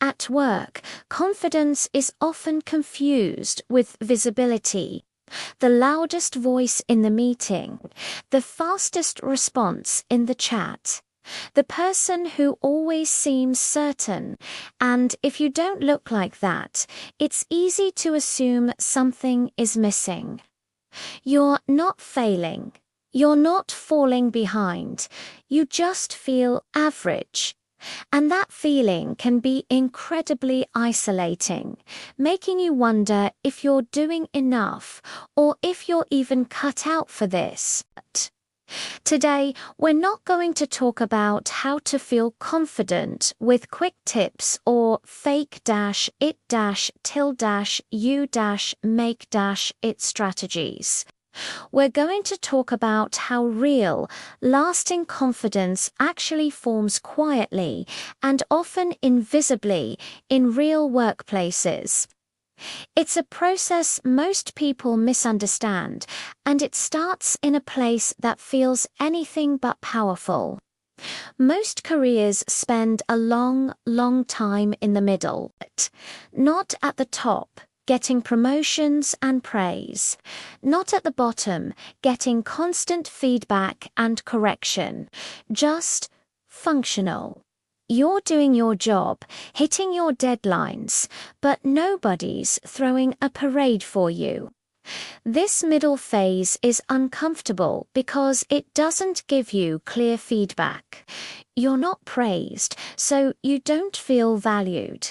At work, confidence is often confused with visibility. The loudest voice in the meeting, the fastest response in the chat, the person who always seems certain, and if you don't look like that, it's easy to assume something is missing. You're not failing. You're not falling behind. You just feel average. And that feeling can be incredibly isolating, making you wonder if you're doing enough or if you're even cut out for this. Today, we're not going to talk about how to feel confident with quick tips or fake-it-till-you-make-it strategies. We're going to talk about how real, lasting confidence actually forms quietly and often invisibly in real workplaces. It's a process most people misunderstand, and it starts in a place that feels anything but powerful. Most careers spend a long, long time in the middle, not at the top, getting promotions and praise, not at the bottom, getting constant feedback and correction, just functional. You're doing your job, hitting your deadlines, but nobody's throwing a parade for you. This middle phase is uncomfortable because it doesn't give you clear feedback. You're not praised, so you don't feel valued.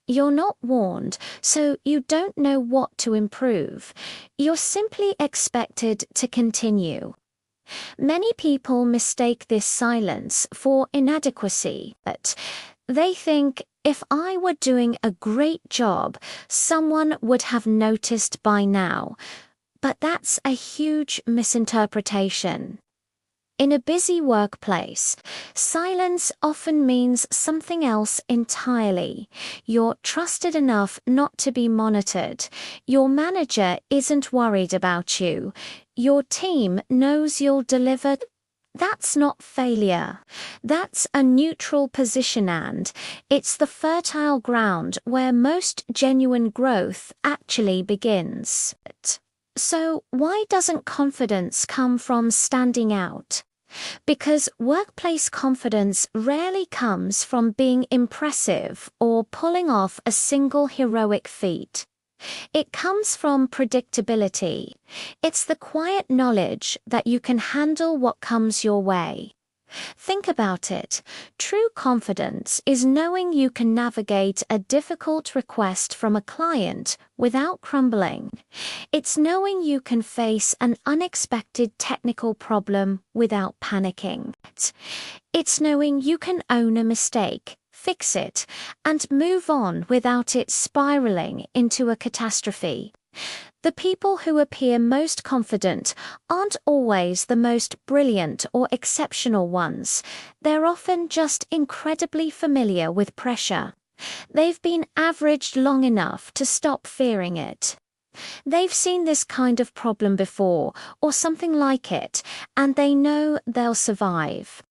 You're not warned, so you don't know what to improve. You're simply expected to continue. Many people mistake this silence for inadequacy, but they think if I were doing a great job, someone would have noticed by now. But that's a huge misinterpretation. In a busy workplace, silence often means something else entirely. You're trusted enough not to be monitored. Your manager isn't worried about you. Your team knows you'll deliver. That's not failure. That's a neutral position, and it's the fertile ground where most genuine growth actually begins. So, why doesn't confidence come from standing out? Because workplace confidence rarely comes from being impressive or pulling off a single heroic feat. It comes from predictability. It's the quiet knowledge that you can handle what comes your way. Think about it. True confidence is knowing you can navigate a difficult request from a client without crumbling. It's knowing you can face an unexpected technical problem without panicking. It's knowing you can own a mistake, fix it, and move on without it spiraling into a catastrophe. The people who appear most confident aren't always the most brilliant or exceptional ones. They're often just incredibly familiar with pressure. They've been averaged long enough to stop fearing it. They've seen this kind of problem before, or something like it, and they know they'll survive.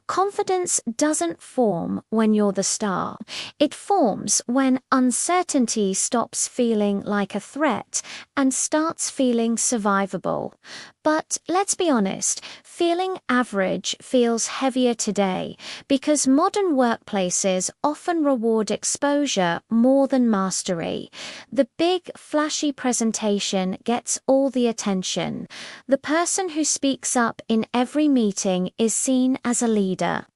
Confidence doesn't form when you're the star. It forms when uncertainty stops feeling like a threat and starts feeling survivable. But let's be honest, feeling average feels heavier today because modern workplaces often reward exposure more than mastery. The big, flashy presentation gets all the attention. The person who speaks up in every meeting is seen as a leader.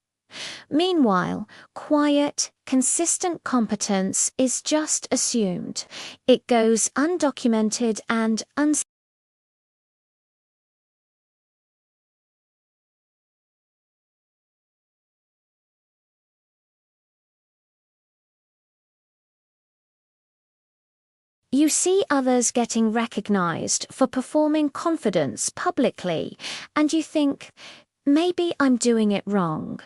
Meanwhile, quiet, consistent competence is just assumed. It goes undocumented and unseen. You see others getting recognized for performing confidence publicly, and you think, maybe I'm doing it wrong.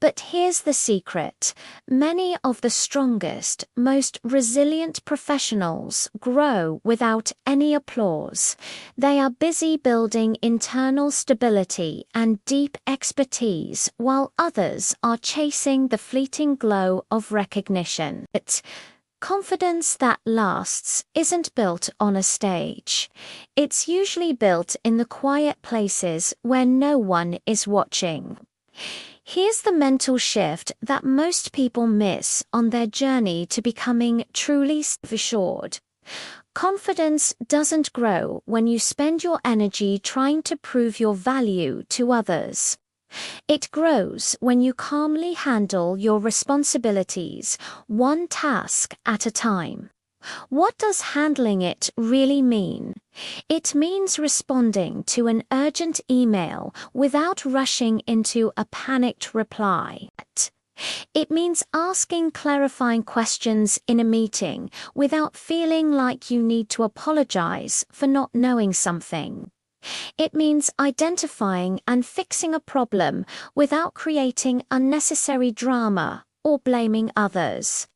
But here's the secret. Many of the strongest, most resilient professionals grow without any applause. They are busy building internal stability and deep expertise while others are chasing the fleeting glow of recognition. Confidence that lasts isn't built on a stage. It's usually built in the quiet places where no one is watching. Here's the mental shift that most people miss on their journey to becoming truly self-assured. Confidence doesn't grow when you spend your energy trying to prove your value to others. It grows when you calmly handle your responsibilities, one task at a time. What does handling it really mean? It means responding to an urgent email without rushing into a panicked reply. It means asking clarifying questions in a meeting without feeling like you need to apologize for not knowing something. It means identifying and fixing a problem without creating unnecessary drama or blaming others.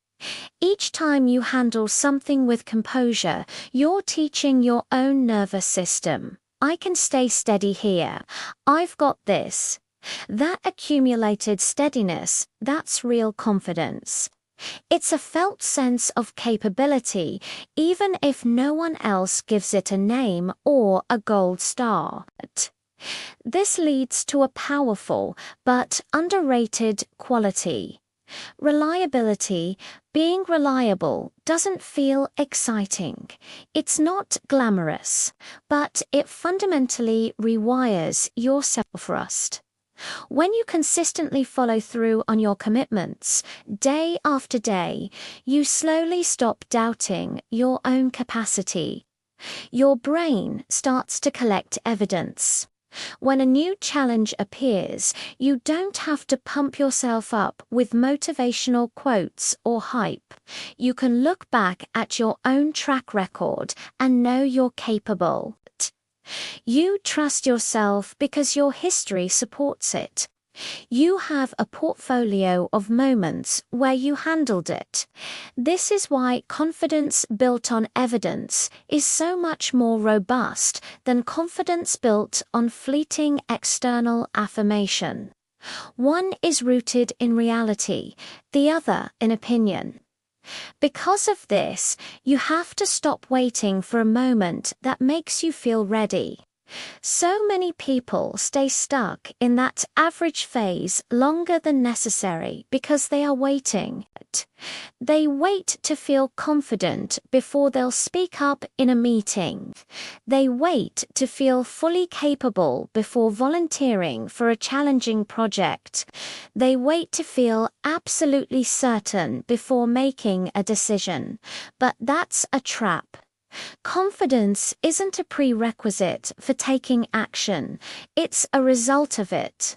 Each time you handle something with composure, you're teaching your own nervous system, I can stay steady here. I've got this. That accumulated steadiness, that's real confidence. It's a felt sense of capability, even if no one else gives it a name or a gold star. This leads to a powerful but underrated quality. Reliability. Being reliable doesn't feel exciting. It's not glamorous, but it fundamentally rewires your self-trust. When you consistently follow through on your commitments, day after day, you slowly stop doubting your own capacity. Your brain starts to collect evidence. When a new challenge appears, you don't have to pump yourself up with motivational quotes or hype. You can look back at your own track record and know you're capable. You trust yourself because your history supports it. You have a portfolio of moments where you handled it. This is why confidence built on evidence is so much more robust than confidence built on fleeting external affirmation. One is rooted in reality, the other in opinion. Because of this, you have to stop waiting for a moment that makes you feel ready. So many people stay stuck in that average phase longer than necessary because they are waiting. They wait to feel confident before they'll speak up in a meeting. They wait to feel fully capable before volunteering for a challenging project. They wait to feel absolutely certain before making a decision. But that's a trap. Confidence isn't a prerequisite for taking action, it's a result of it.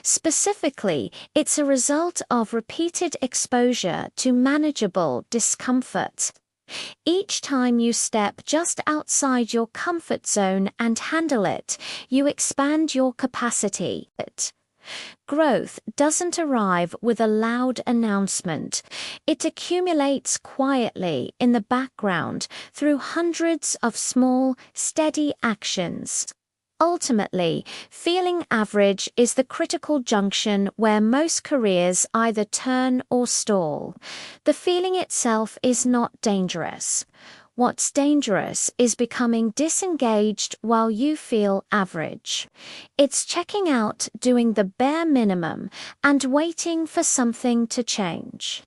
Specifically, it's a result of repeated exposure to manageable discomfort. Each time you step just outside your comfort zone and handle it, you expand your capacity. Growth doesn't arrive with a loud announcement. It accumulates quietly in the background through hundreds of small, steady actions. Ultimately, feeling average is the critical junction where most careers either turn or stall. The feeling itself is not dangerous. What's dangerous is becoming disengaged while you feel average. It's checking out, doing the bare minimum, and waiting for something to change.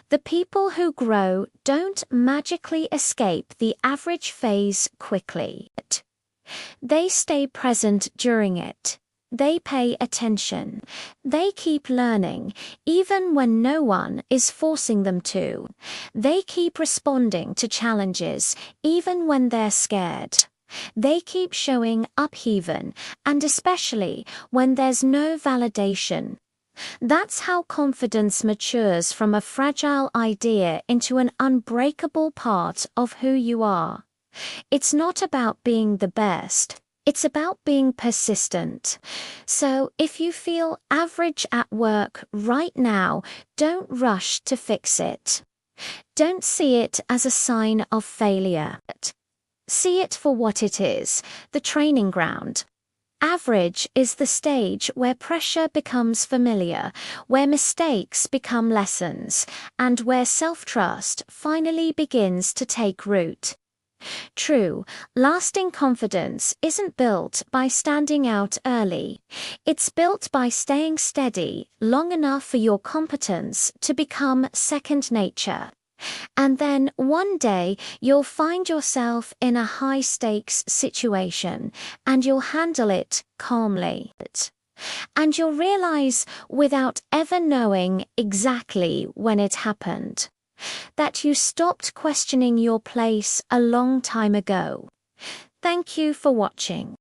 The people who grow don't magically escape the average phase quickly. They stay present during it. They pay attention. They keep learning, even when no one is forcing them to. They keep responding to challenges, even when they're scared. They keep showing up even, and especially when there's no validation. That's how confidence matures from a fragile idea into an unbreakable part of who you are. It's not about being the best. It's about being persistent. So if you feel average at work right now, don't rush to fix it. Don't see it as a sign of failure. See it for what it is, the training ground. Average is the stage where pressure becomes familiar, where mistakes become lessons, and where self-trust finally begins to take root. True, lasting confidence isn't built by standing out early. It's built by staying steady long enough for your competence to become second nature. And then one day you'll find yourself in a high-stakes situation and you'll handle it calmly. And you'll realize, without ever knowing exactly when it happened, that you stopped questioning your place a long time ago. Thank you for watching.